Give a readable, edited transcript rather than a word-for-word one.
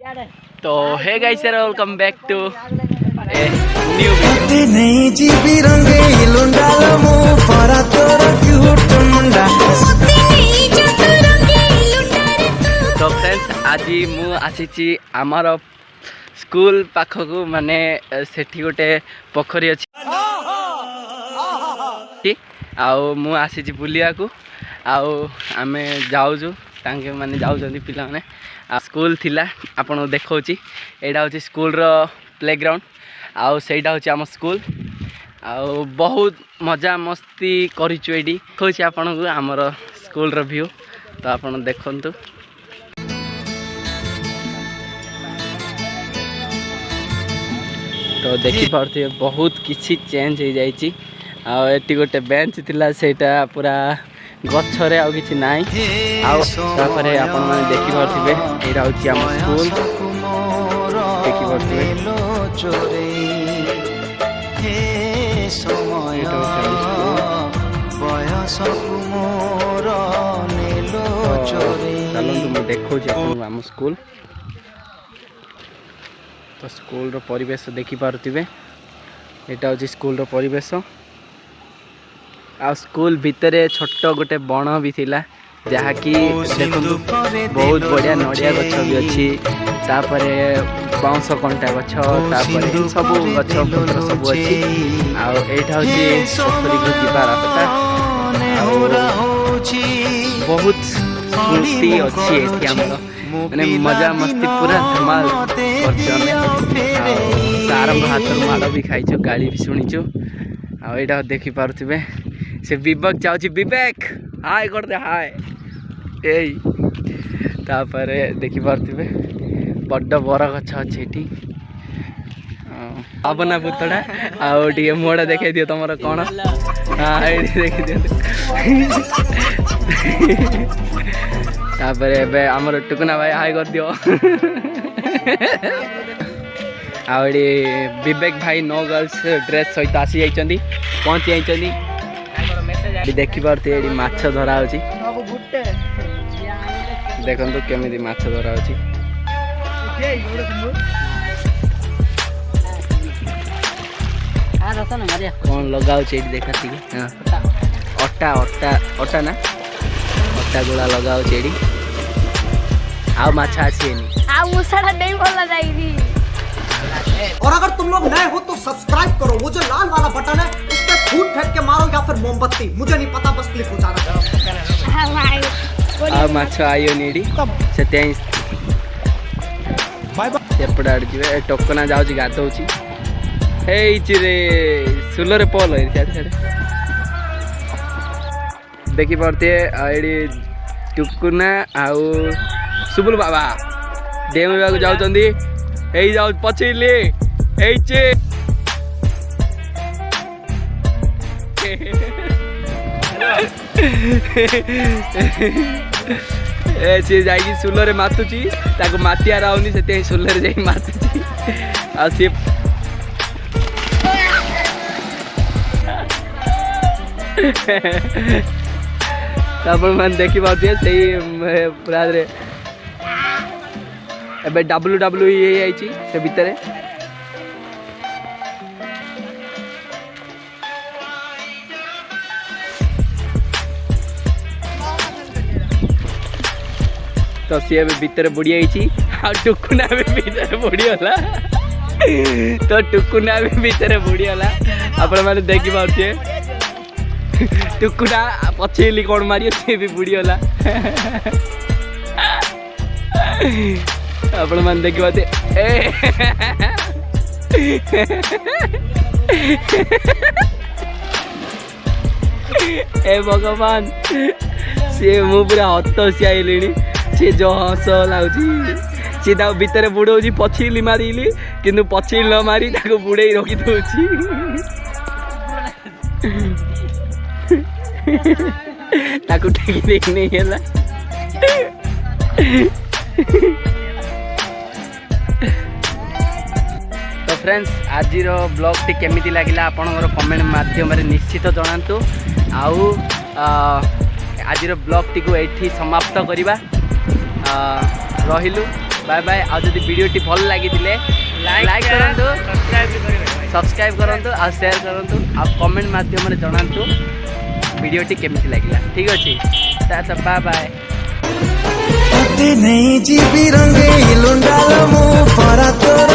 तो hey guys welcome back to new तो friends आज मु आसी आमर स्कूल पाखक माने सेठी गोटे पोखरी अच्छी आउ मु आसी बुलिया को आउ आमे जाऊँ तांके माने जाउछंती पिला माने स्कूल थिला आपन देखौची एडा होची स्कूल रो प्लेग्राउंड आउ सेटा होची हम स्कूल आउ बहुत मजा मस्ती करिछु एडी देखौची आपन को हमर स्कूल रो व्यू तो आपन देखंतु तो देखि पारथे बहुत किछि चेंज हो जाईची आ एटी गोटे बेंच थिला सेटा पूरा गछरे आ किछि नाइ आउे आपण माने देखि पारथिबे एरा होछि हम स्कूल देखि पारथिबे हे समया बयस कुमोर नेलो चोरे चलंतु म देखौ छी आपण हम स्कूल तो स्कूल रो परिवेश देखि पारथिबे एटा होछि स्कूल रो परिवेश आ स्कूल भितर छोट गोटे बण भी थिला जहा कि देखो बहुत बढ़िया नड़िया गछ भी अच्छी तापरे बाउंस कंटा गछ तापरे सब गछ पत्र सब अच्छी आ एटा होची पोखरी को जीवा रास्ता बहुत स्मृति अच्छी एठी हमर माने मजा मस्ती पूरा धमाल करछन सारंग हाथ माड़ भी खाइछु गाली भी सुनिछु आ एटा देखि पारुथिबे से विवेक जाऊँगी विवेक हाय कर दे हाय ए तापरे देखि पारथिबे बड्ड बर गछ अछि एठी आबना पुतडा आउ मोड़ा देखाई दियो तमर कोन हां एठी देखि दियो तापरे बे हमर टुकना भाई हाय कर दियो आउडी विवेक भाई नो गर्ल्स ड्रेस सहित आसी जाइचंदी पहुंची जाइचंदी देखि पारते एडी माछ धरा होची देखंतु केमिति माछ धरा होची कौन लगाउ छी देखती हां अट्टा अट्टा अट्टा ना अट्टा गोला लगाउ छी आ माछ आसी नि आ मुसड़ा नहीं बोला जाईनी और अगर तुम लोग नए हो तो सब्सक्राइब करो वो जो लाल वाला बटन है उस पे फूट फेंक के मारो या फिर मोमबत्ती मुझे नहीं पता बस क्लिक हो जाना आ माछ आयो नीडी सेते बाय बाय एपडा अड़ जिवे टोकना जाउची गातौची हे चिरे सुलरे पोल है छाड़ देखि परते एडी टुकुना आउ सुबुल बाबा डेम बाबू जाउचंदी एई जाउ पछिले एई चे ए से जाई सुलरे मातुची ताको मातिया राउनी सेते सुलरे जाई मातुची आ से तापर मन देखि बाते सेई पूरा रे एबे WWE आइची से भीतर तो सी भीतर बुड़ी आइची आ टुकुना भी भीतर बुड़ी होला तो टुकुना भी भीतर बुड़ी होला आपण माने देखि पाउछे टुकुना पछेली कोन मारियो से भी बुड़ी होला आपण मन देखि बाते ए भगवान से मु पूरा हतसी आइलेनी से जो हस लाउची सीधा भीतर बुड़ौची पछिली मारिली किंतु पछिली न मारी ताको बुड़े रखी दउची ताको टेकी देख नहीं हैला तो फ्रेंड्स आज ब्लॉग टी केमिति लागिला आपनकर कमेंट माध्यम रे निश्चित जणांतु आउ आज ब्लॉग टी को एठी समाप्त करिबा रहिलु बाय बाय। आ जदि वीडियोटी भल लगी लाइक करंतु, सब्सक्राइब करंतु आ शेयर करंतु आ कमेंट माध्यम रे जणांतु वीडियोटी केमिति लागिला। ठीक अछि, टाटा बाय बाय। नहीं जीवी रंगे लुंडाल मु परा तोर